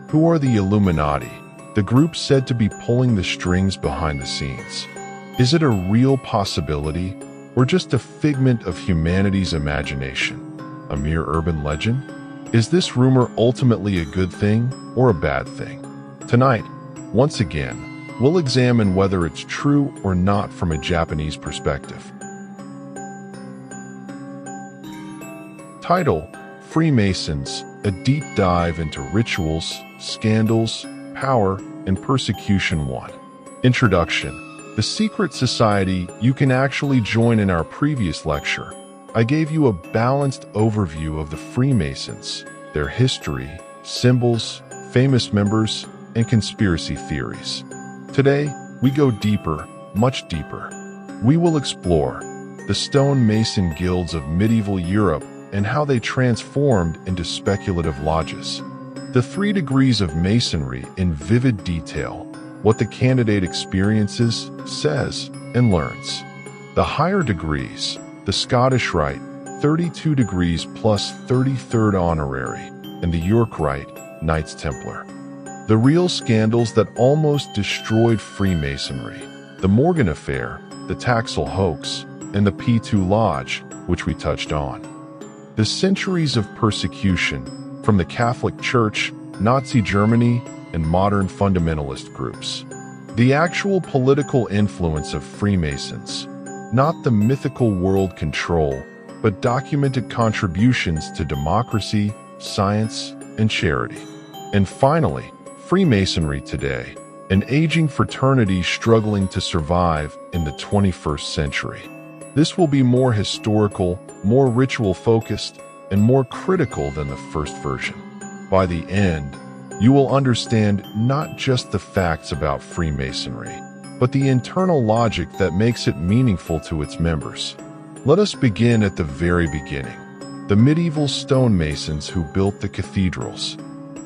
Who are the Illuminati, the group said to be pulling the strings behind the scenes? Is it a real possibility, or just a figment of humanity's imagination? A mere urban legend? Is this rumor ultimately a good thing or a bad thing? Tonight, once again, we'll examine whether it's true or not from a Japanese perspective. Title: Freemasons, a deep dive into rituals, scandals, power, and persecution. 1. Introduction. The secret society you can actually join. In our previous lecture, I gave you a balanced overview of the Freemasons, their history, symbols, famous members, and conspiracy theories. Today, we go deeper, much deeper. We will explore the stonemason guilds of medieval Europe and how they transformed into speculative lodges. The 3 degrees of Masonry in vivid detail, what the candidate experiences, says, and learns. The higher degrees, the Scottish Rite, 32 degrees plus 33rd honorary, and the York Rite, Knights Templar. The real scandals that almost destroyed Freemasonry, the Morgan Affair, the Taxil hoax, and the P2 Lodge, which we touched on. The centuries of persecution, from the Catholic Church, Nazi Germany, and modern fundamentalist groups. The actual political influence of Freemasons, not the mythical world control, but documented contributions to democracy, science, and charity. And finally, Freemasonry today, an aging fraternity struggling to survive in the 21st century. This will be more historical, more ritual-focused, and more critical than the first version. By the end, you will understand not just the facts about Freemasonry, but the internal logic that makes it meaningful to its members. Let us begin at the very beginning. The medieval stonemasons who built the cathedrals.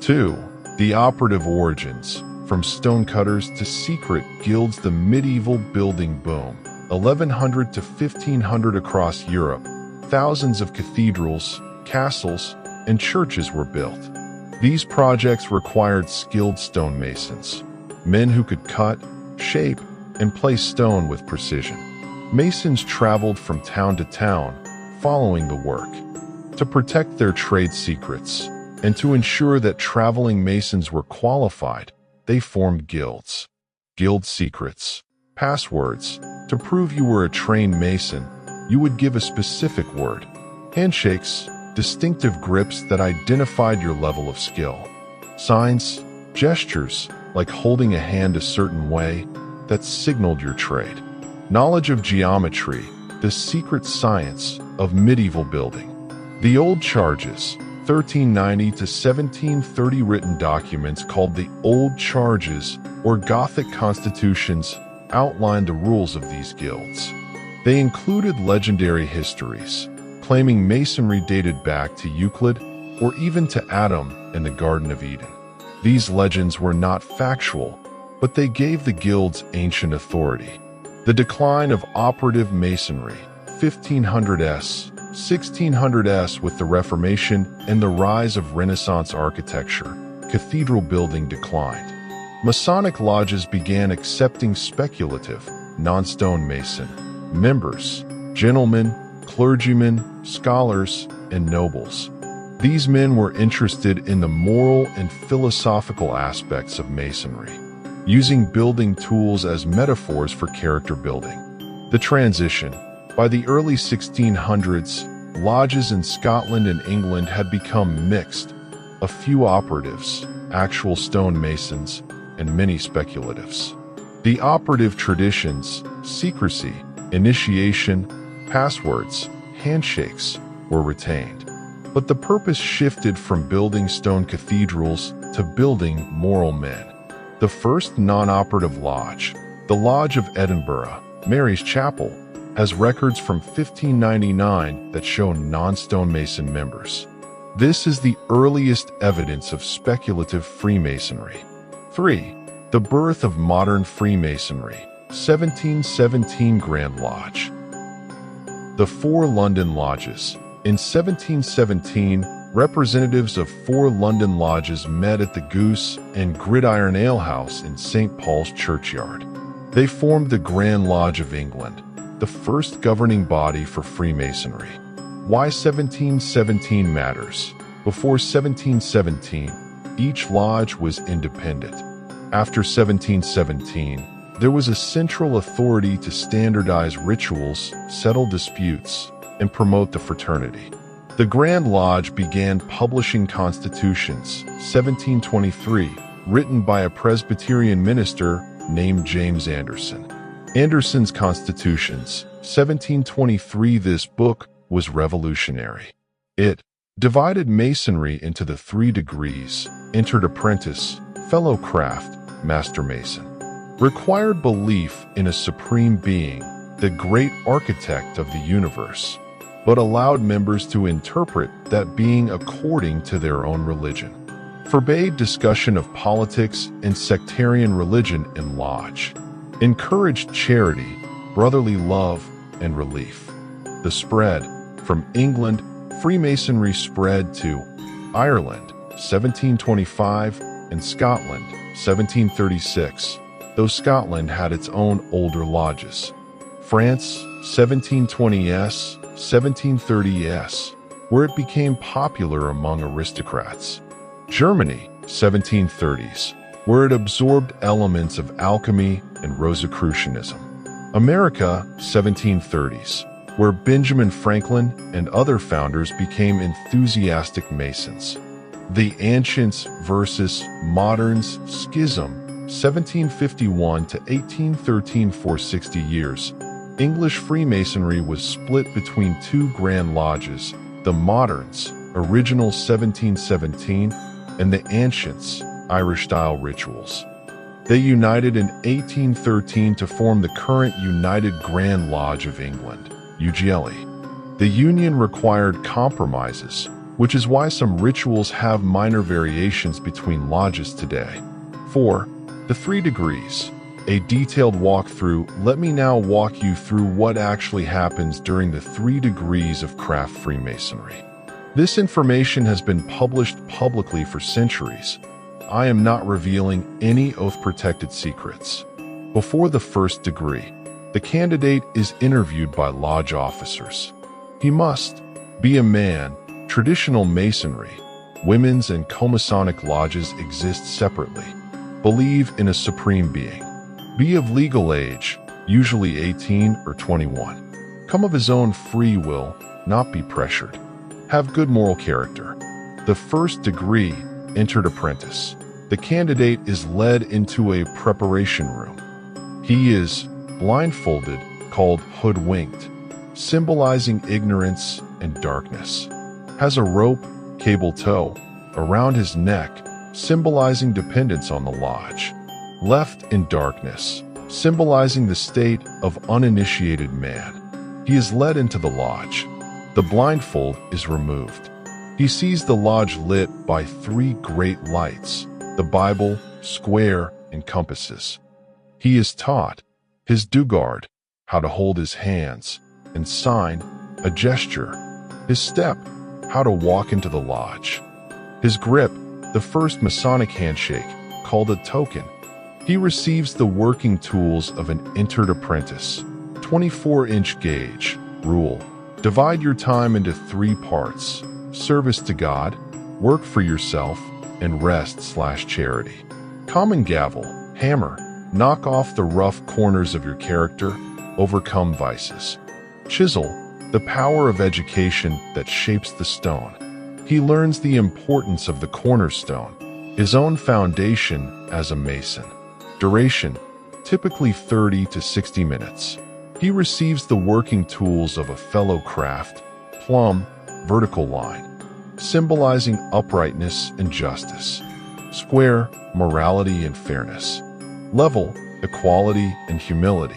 2. The operative origins, from stonecutters to secret guilds. The medieval building boom, 1100 to 1500 across Europe. Thousands of cathedrals, castles, and churches were built. These projects required skilled stonemasons, men who could cut, shape, and place stone with precision. Masons traveled from town to town, following the work. To protect their trade secrets, and to ensure that traveling masons were qualified, they formed guilds. Guild secrets, passwords. To prove you were a trained mason, you would give a specific word. Handshakes, distinctive grips that identified your level of skill. Signs, gestures, like holding a hand a certain way, that signaled your trade. Knowledge of geometry, the secret science of medieval building. The old charges, 1390 to 1730, written documents called the Old Charges or Gothic constitutions outlined the rules of these guilds. They included legendary histories, claiming masonry dated back to Euclid or even to Adam and the Garden of Eden. These legends were not factual, but they gave the guilds ancient authority. The decline of operative masonry, 1500s, 1600s, with the Reformation and the rise of Renaissance architecture, cathedral building declined. Masonic lodges began accepting speculative, non-stonemason members, gentlemen, clergymen, scholars, and nobles. These men were interested in the moral and philosophical aspects of masonry, using building tools as metaphors for character building. The transition. By the early 1600s, lodges in Scotland and England had become mixed. A few operatives, actual stonemasons, and many speculatives. The operative traditions, secrecy, initiation, passwords, handshakes, were retained. But the purpose shifted from building stone cathedrals to building moral men. The first non-operative lodge, the Lodge of Edinburgh, Mary's Chapel, has records from 1599 that show non-stonemason members. This is the earliest evidence of speculative Freemasonry. 3. The birth of modern Freemasonry, 1717 Grand Lodge. The 4 London lodges. In 1717, representatives of 4 London lodges met at the Goose and Gridiron Ale House in St. Paul's Churchyard. They formed the Grand Lodge of England, the first governing body for Freemasonry. Why 1717 matters. Before 1717, each lodge was independent. After 1717, there was a central authority to standardize rituals, settle disputes, and promote the fraternity. The Grand Lodge began publishing constitutions, 1723, written by a Presbyterian minister named James Anderson. Anderson's Constitutions, 1723. This book was revolutionary. It divided Masonry into the 3 degrees: entered apprentice, fellow craft, master mason. Required belief in a supreme being, the great architect of the universe, but allowed members to interpret that being according to their own religion. Forbade discussion of politics and sectarian religion in lodge. Encouraged charity, brotherly love, and relief. The spread. From England, Freemasonry spread to Ireland, 1725, and Scotland, 1736, though Scotland had its own older lodges. France, 1720s, 1730s, where it became popular among aristocrats. Germany, 1730s, where it absorbed elements of alchemy and Rosicrucianism. America, 1730s, where Benjamin Franklin and other founders became enthusiastic Masons. The Ancients versus Moderns Schism, 1751 to 1813. For 60 years, English Freemasonry was split between 2 grand lodges, the Moderns, original 1717, and the Ancients, Irish-style rituals. They united in 1813 to form the current United Grand Lodge of England, UGLE. The union required compromises, which is why some rituals have minor variations between lodges today. 4. The 3 degrees. A detailed walkthrough. Let me now walk you through what actually happens during the 3 degrees of craft Freemasonry. This information has been published publicly for centuries. I am not revealing any oath-protected secrets. Before the 1st degree, the candidate is interviewed by lodge officers. He must be a man. Traditional Masonry, women's and comasonic lodges exist separately. Believe in a supreme being. Be of legal age, usually 18 or 21. Come of his own free will, not be pressured. Have good moral character. The 1st degree, entered apprentice. The candidate is led into a preparation room. He is blindfolded, called hoodwinked, symbolizing ignorance and darkness. Has a rope, cable tow, around his neck, symbolizing dependence on the lodge. Left in darkness, symbolizing the state of uninitiated man. He is led into the lodge. The blindfold is removed. He sees the lodge lit by 3 great lights, the Bible, square, and compasses. He is taught his dugard, how to hold his hands, and sign, a gesture. His step, how to walk into the lodge. His grip, the first Masonic handshake, called a token. He receives the working tools of an entered apprentice. 24-inch gauge, rule. Divide your time into 3 parts: service to God, work for yourself, and rest/charity. Common gavel, hammer. Knock off the rough corners of your character, overcome vices. Chisel, the power of education that shapes the stone. He learns the importance of the cornerstone, his own foundation as a Mason. Duration, typically 30 to 60 minutes. He receives the working tools of a fellow craft, plumb, vertical line, symbolizing uprightness and justice. Square, morality and fairness. Level, equality and humility.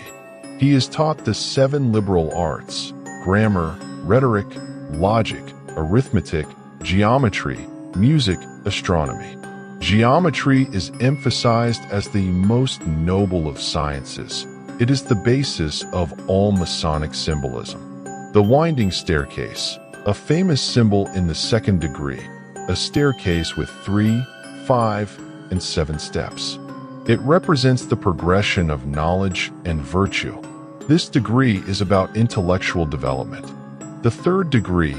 He is taught the 7 liberal arts: grammar, rhetoric, logic, arithmetic, geometry, music, astronomy. Geometry is emphasized as the most noble of sciences. It is the basis of all Masonic symbolism. The winding staircase, a famous symbol in the second degree, a staircase with 3, 5, and 7 steps. It represents the progression of knowledge and virtue. This degree is about intellectual development. The third degree,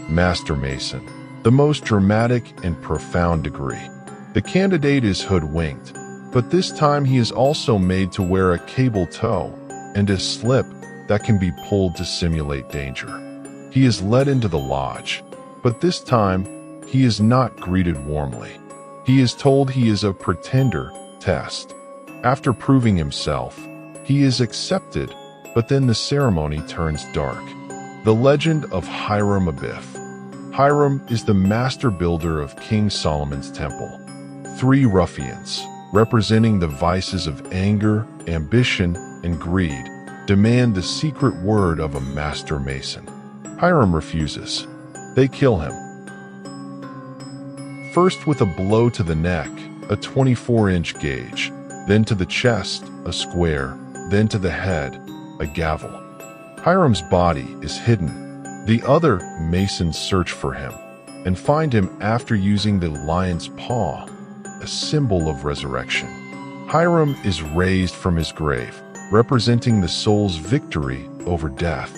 Master Mason, the most dramatic and profound degree. The candidate is hoodwinked, but this time he is also made to wear a cable toe and a slip that can be pulled to simulate danger. He is led into the lodge, but this time he is not greeted warmly. He is told he is a pretender test. After proving himself, he is accepted, but then the ceremony turns dark. The legend of Hiram Abiff. Hiram is the master builder of King Solomon's temple. 3 ruffians, representing the vices of anger, ambition, and greed, demand the secret word of a master mason. Hiram refuses. They kill him. First with a blow to the neck, a 24-inch gauge, then to the chest, a square, then to the head, a gavel. Hiram's body is hidden. The other Masons search for him and find him after using the lion's paw, a symbol of resurrection. Hiram is raised from his grave, representing the soul's victory over death.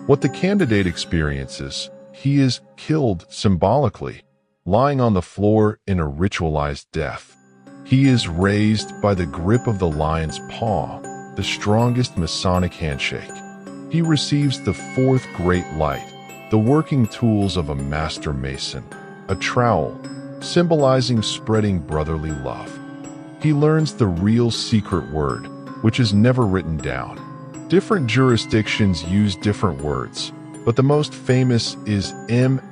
What the candidate experiences, he is killed symbolically, lying on the floor in a ritualized death. He is raised by the grip of the lion's paw, the strongest Masonic handshake. He receives the 4th great light, the working tools of a master mason, a trowel, symbolizing spreading brotherly love. He learns the real secret word, which is never written down. Different jurisdictions use different words, but the most famous is M********************,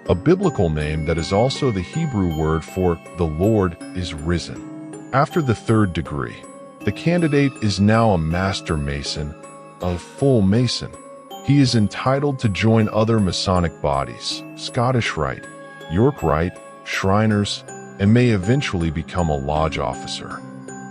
a biblical name that is also the Hebrew word for the Lord is risen. After the third degree, the candidate is now a master mason, a full mason. He is entitled to join other Masonic bodies, Scottish Rite, York Rite, Shriners, and may eventually become a lodge officer.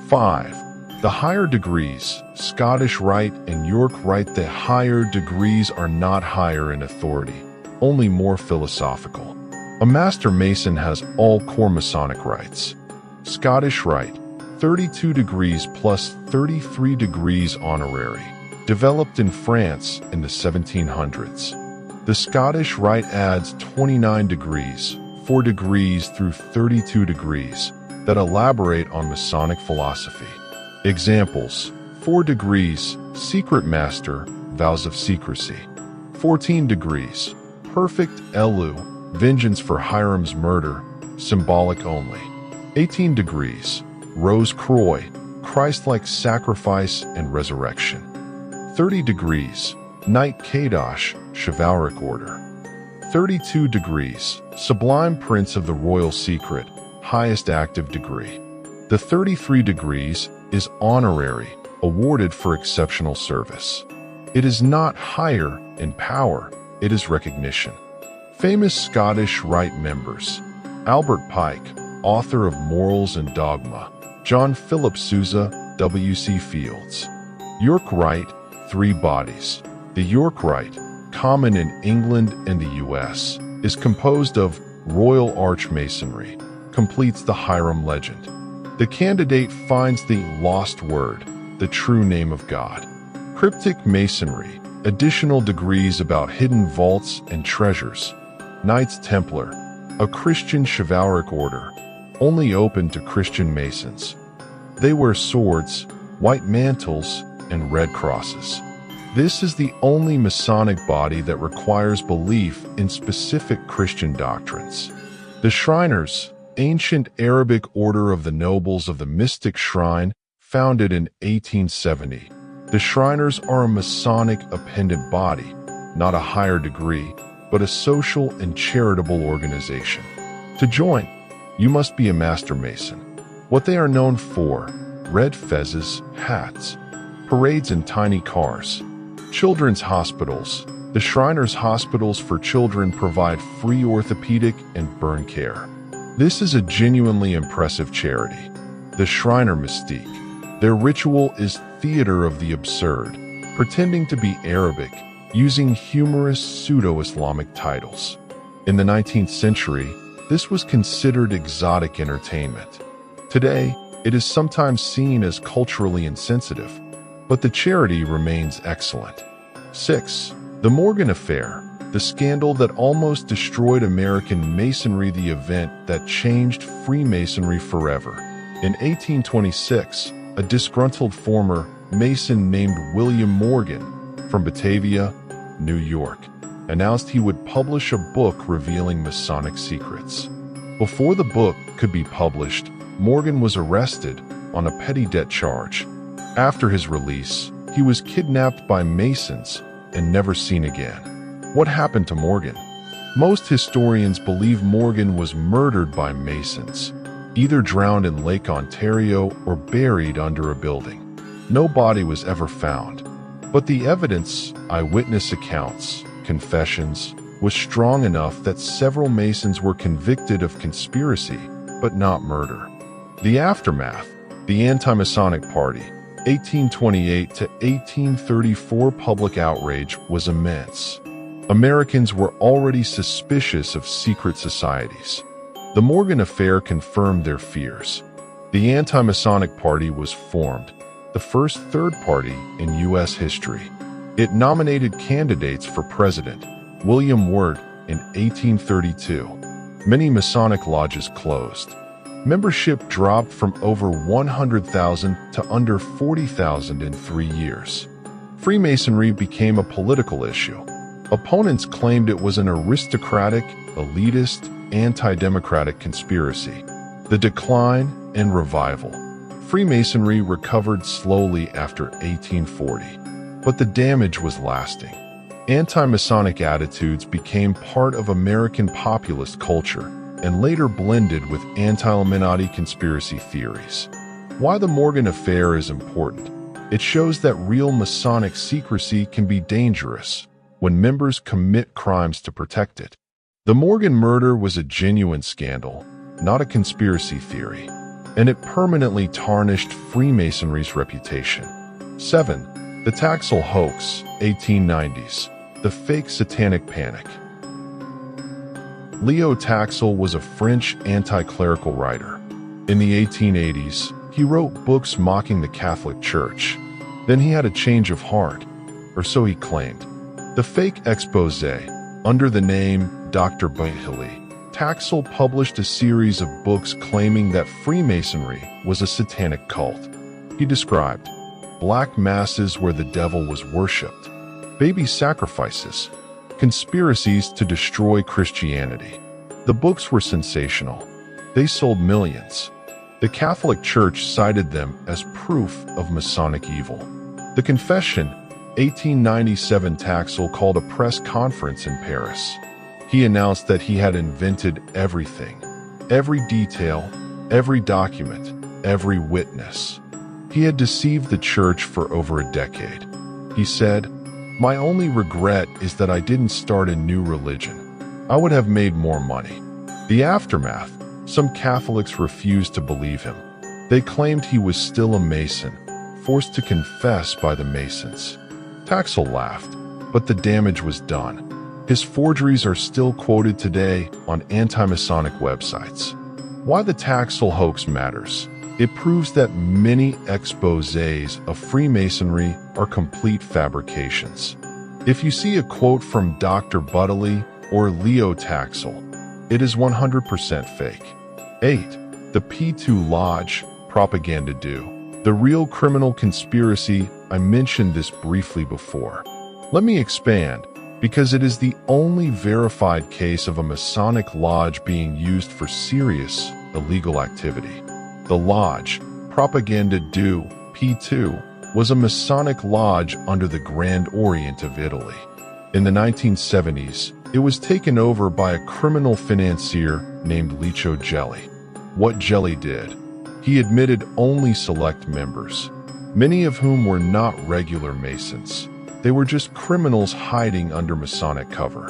5. The higher degrees, Scottish Rite and York Rite. The higher degrees are not higher in authority, only more philosophical. A Master Mason has all core Masonic rites. Scottish Rite, 32 degrees plus 33 degrees honorary, developed in France in the 1700s. The Scottish Rite adds 29 degrees, 4 degrees through 32 degrees, that elaborate on Masonic philosophy. Examples: 4 degrees, Secret Master, Vows of Secrecy. 14 degrees, Perfect Elu, Vengeance for Hiram's murder, symbolic only. 18 degrees, Rose Croix, Christ-like sacrifice and resurrection. 30 degrees, Knight Kadosh, Chivalric Order. 32 degrees, Sublime Prince of the Royal Secret, highest active degree. The 33 degrees is honorary, awarded for exceptional service. It is not higher in power, it is recognition. Famous Scottish Rite members: Albert Pike, author of Morals and Dogma; John Philip Sousa, W.C. Fields. York Rite, 3 bodies. The York Rite, common in England and the U.S., is composed of Royal Arch Masonry, completes the Hiram legend. The candidate finds the lost word, the true name of God. Cryptic Masonry, additional degrees about hidden vaults and treasures. Knights Templar, a Christian chivalric order, only open to Christian Masons. They wear swords, white mantles, and red crosses. This is the only Masonic body that requires belief in specific Christian doctrines. The Shriners, ancient Arabic order of the nobles of the Mystic Shrine, founded in 1870. The Shriners are a Masonic appendant body, not a higher degree, but a social and charitable organization. To join, you must be a Master Mason. What they are known for: red fezzes, hats, parades in tiny cars. Children's hospitals. The Shriners' hospitals for children provide free orthopedic and burn care. This is a genuinely impressive charity. The Shriner mystique. Their ritual is theater of the absurd, pretending to be Arabic, using humorous pseudo-Islamic titles. In the 19th century, this was considered exotic entertainment. Today, it is sometimes seen as culturally insensitive, but the charity remains excellent. 6. The Morgan Affair, the scandal that almost destroyed American Masonry, the event that changed Freemasonry forever. In 1826, a disgruntled former Mason named William Morgan from Batavia, New York, announced he would publish a book revealing Masonic secrets. Before the book could be published, Morgan was arrested on a petty debt charge. After his release, he was kidnapped by Masons and never seen again. What happened to Morgan? Most historians believe Morgan was murdered by Masons, either drowned in Lake Ontario or buried under a building. No body was ever found, but the evidence, eyewitness accounts, confessions, was strong enough that several Masons were convicted of conspiracy, but not murder. The aftermath, the anti-Masonic Party, 1828 to 1834 public outrage was immense. Americans were already suspicious of secret societies. The Morgan Affair confirmed their fears. The Anti-Masonic Party was formed, the first third party in U.S. history. It nominated candidates for president, William Wirt, in 1832. Many Masonic lodges closed. Membership dropped from over 100,000 to under 40,000 in 3 years. Freemasonry became a political issue. Opponents claimed it was an aristocratic, elitist, anti-democratic conspiracy. The decline and revival. Freemasonry recovered slowly after 1840, but the damage was lasting. Anti-Masonic attitudes became part of American populist culture and later blended with anti-Illuminati conspiracy theories. Why the Morgan Affair is important? It shows that real Masonic secrecy can be dangerous when members commit crimes to protect it. The Morgan murder was a genuine scandal, not a conspiracy theory, and it permanently tarnished Freemasonry's reputation. 7. The Taxil Hoax, 1890s. The Fake Satanic Panic. Leo Taxil was a French anti-clerical writer. In the 1880s, he wrote books mocking the Catholic Church. Then he had a change of heart, or so he claimed. The fake expose, under the name Dr. Bentley, Taxil published a series of books claiming that Freemasonry was a satanic cult. He described black masses where the devil was worshipped, baby sacrifices, conspiracies to destroy Christianity. The books were sensational. They sold millions. The Catholic Church cited them as proof of Masonic evil. The Confession, 1897. Taxil called a press conference in Paris. He announced that he had invented everything, every detail, every document, every witness. He had deceived the church for over a decade. He said, "My only regret is that I didn't start a new religion. I would have made more money." The aftermath, some Catholics refused to believe him. They claimed he was still a Mason, forced to confess by the Masons. Taxil laughed, but the damage was done. His forgeries are still quoted today on anti-Masonic websites. Why the Taxil hoax matters. It proves that many exposés of Freemasonry are complete fabrications. If you see a quote from Dr. Butterly or Leo Taxil, it is 100% fake. 8. The P2 Lodge, Propaganda Do. The real criminal conspiracy. I mentioned this briefly before. Let me expand, because it is the only verified case of a Masonic lodge being used for serious, illegal activity. The lodge, Propaganda Do, P2, was a Masonic lodge under the Grand Orient of Italy. In the 1970s, it was taken over by a criminal financier named Licio Gelli. What Gelli did? He admitted only select members, many of whom were not regular Masons. They were just criminals hiding under Masonic cover.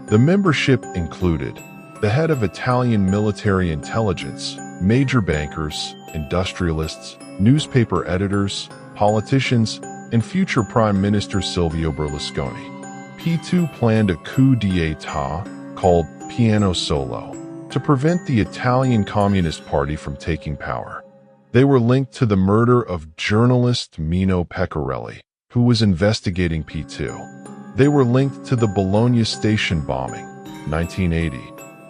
The membership included the head of Italian military intelligence, major bankers, industrialists, newspaper editors, politicians, and future Prime Minister Silvio Berlusconi. P2 planned a coup d'état called Piano Solo to prevent the Italian Communist Party from taking power. They were linked to the murder of journalist Mino Pecorelli, who was investigating P2. They were linked to the Bologna station bombing, 1980,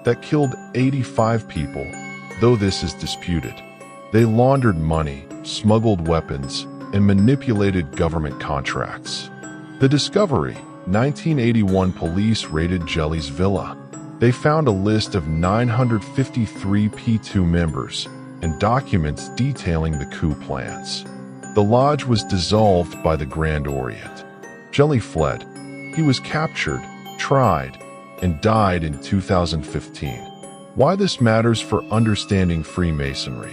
that killed 85 people, though this is disputed. They laundered money, smuggled weapons, and manipulated government contracts. The discovery, 1981 police raided Gelli's villa. They found a list of 953 P2 members and documents detailing the coup plans. The lodge was dissolved by the Grand Orient. Gelli fled. He was captured, tried, and died in 2015. Why this matters for understanding Freemasonry.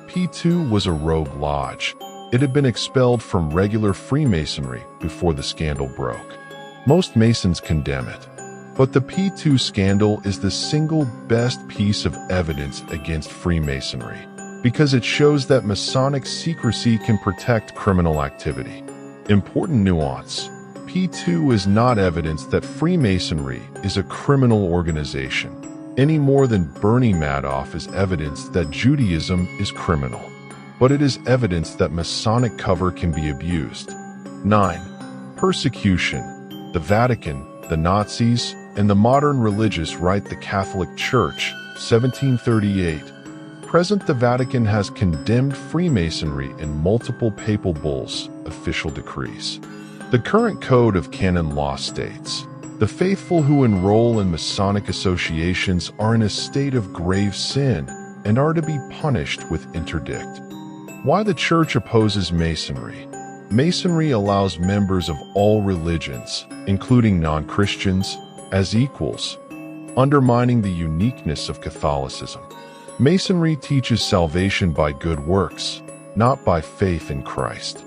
P2 was a rogue lodge. It had been expelled from regular Freemasonry before the scandal broke. Most Masons condemn it. But the P2 scandal is the single best piece of evidence against Freemasonry because it shows that Masonic secrecy can protect criminal activity. Important nuance. P2 is not evidence that Freemasonry is a criminal organization, any more than Bernie Madoff is evidence that Judaism is criminal. But it is evidence that Masonic cover can be abused. 9. Persecution. The Vatican, the Nazis, and the modern religious right. The Catholic Church, 1738. Present, the Vatican has condemned Freemasonry in multiple papal bulls, official decrees. The current code of canon law states, the faithful who enroll in Masonic associations are in a state of grave sin and are to be punished with interdict. Why the Church opposes Masonry. Masonry allows members of all religions, including non-Christians, as equals, undermining the uniqueness of Catholicism. Masonry teaches salvation by good works, not by faith in Christ.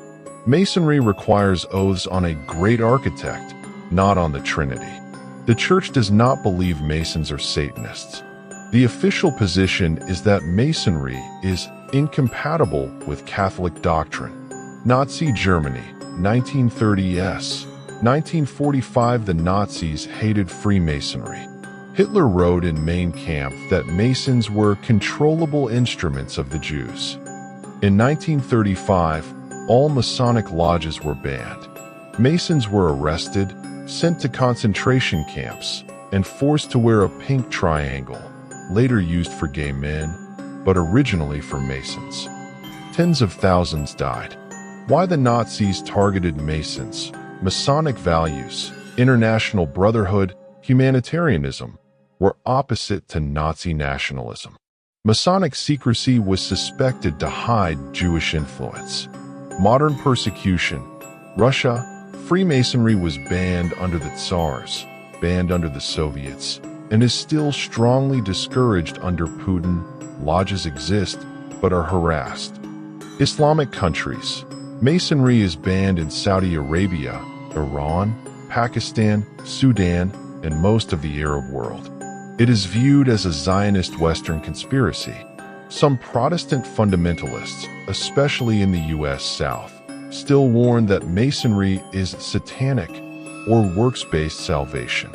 Masonry requires oaths on a great architect, not on the Trinity. The Church does not believe Masons are Satanists. The official position is that Masonry is incompatible with Catholic doctrine. Nazi Germany, 1930s. 1945, the Nazis hated Freemasonry. Hitler wrote in Mein Kampf that Masons were controllable instruments of the Jews. In 1935, all Masonic lodges were banned. Masons were arrested, sent to concentration camps, and forced to wear a pink triangle, later used for gay men, but originally for Masons. Tens of thousands died. Why the Nazis targeted Masons? Masonic values, international brotherhood, humanitarianism, were opposite to Nazi nationalism. Masonic secrecy was suspected to hide Jewish influence. Modern persecution. Russia, Freemasonry was banned under the Tsars, banned under the Soviets, and is still strongly discouraged under Putin. Lodges exist, but are harassed. Islamic countries. Masonry is banned in Saudi Arabia, Iran, Pakistan, Sudan, and most of the Arab world. It is viewed as a Zionist Western conspiracy. Some Protestant fundamentalists, especially in the U.S. South, still warn that Masonry is satanic or works-based salvation.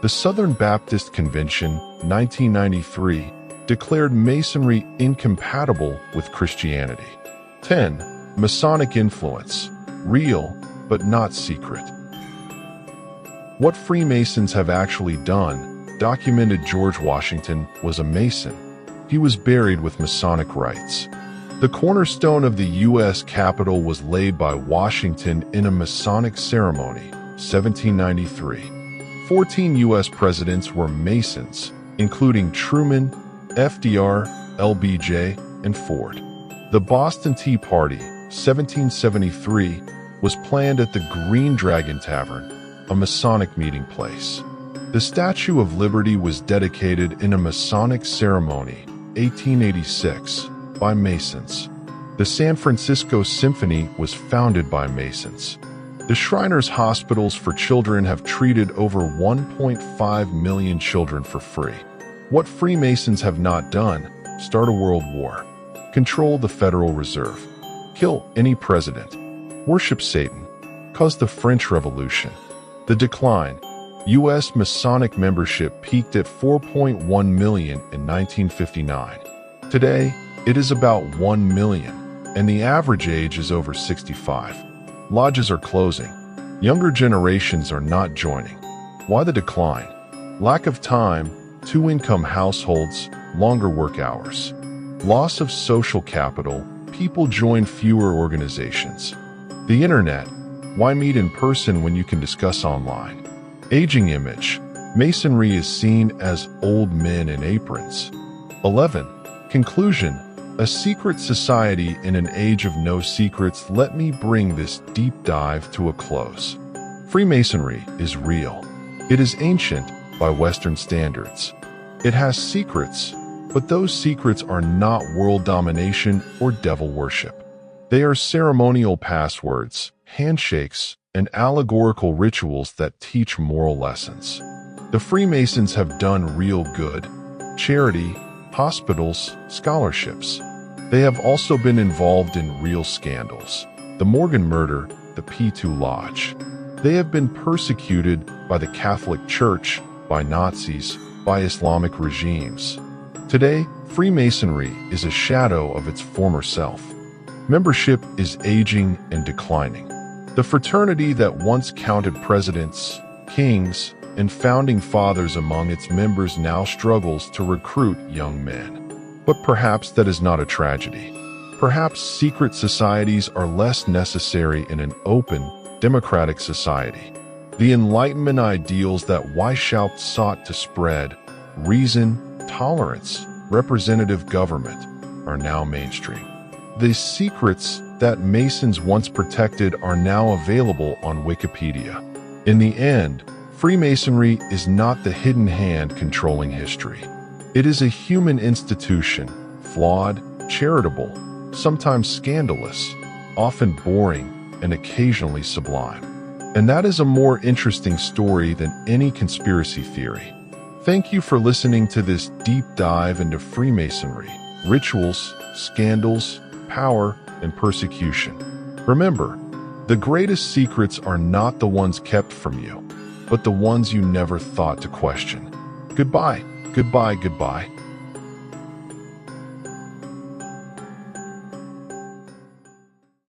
The Southern Baptist Convention, 1993, declared Masonry incompatible with Christianity. 10. Masonic influence. Real, but not secret. What Freemasons have actually done. Documented. George Washington was a Mason. He was buried with Masonic rites. The cornerstone of the U.S. Capitol was laid by Washington in a Masonic ceremony, 1793. 14 U.S. presidents were Masons, including Truman, FDR, LBJ, and Ford. The Boston Tea Party, 1773, was planned at the Green Dragon Tavern, a Masonic meeting place. The Statue of Liberty was dedicated in a Masonic ceremony, 1886, by Masons. The San Francisco Symphony was founded by Masons. The Shriners Hospitals for Children have treated over 1.5 million children for free. What Freemasons have not done: start a world war, control the Federal Reserve, kill any president, worship Satan, caused the French Revolution. The decline. U.S. Masonic membership peaked at 4.1 million in 1959. Today, it is about 1 million, and the average age is over 65. Lodges are closing. Younger generations are not joining. Why the decline? Lack of time, two-income households, longer work hours. Loss of social capital, people join fewer organizations. The internet. Why meet in person when you can discuss online? Aging image. Masonry is seen as old men in aprons. 11. Conclusion. A secret society in an age of no secrets. Let me bring this deep dive to a close. Freemasonry is real. It is ancient by Western standards. It has secrets, but those secrets are not world domination or devil worship. They are ceremonial passwords, handshakes, and allegorical rituals that teach moral lessons. The Freemasons have done real good: charity, hospitals, scholarships. They have also been involved in real scandals: the Morgan murder, the P2 Lodge. They have been persecuted by the Catholic Church, by Nazis, by Islamic regimes. Today, Freemasonry is a shadow of its former self. Membership is aging and declining. The fraternity that once counted presidents, kings, and founding fathers among its members now struggles to recruit young men. But perhaps that is not a tragedy. Perhaps secret societies are less necessary in an open, democratic society. The Enlightenment ideals that Weishaupt sought to spread, reason, tolerance, representative government, are now mainstream. The secrets that Masons once protected are now available on Wikipedia. In the end, Freemasonry is not the hidden hand controlling history. It is a human institution, flawed, charitable, sometimes scandalous, often boring, and occasionally sublime. And that is a more interesting story than any conspiracy theory. Thank you for listening to this deep dive into Freemasonry, rituals, scandals, power, and persecution. Remember, the greatest secrets are not the ones kept from you, but the ones you never thought to question. Goodbye, goodbye, goodbye.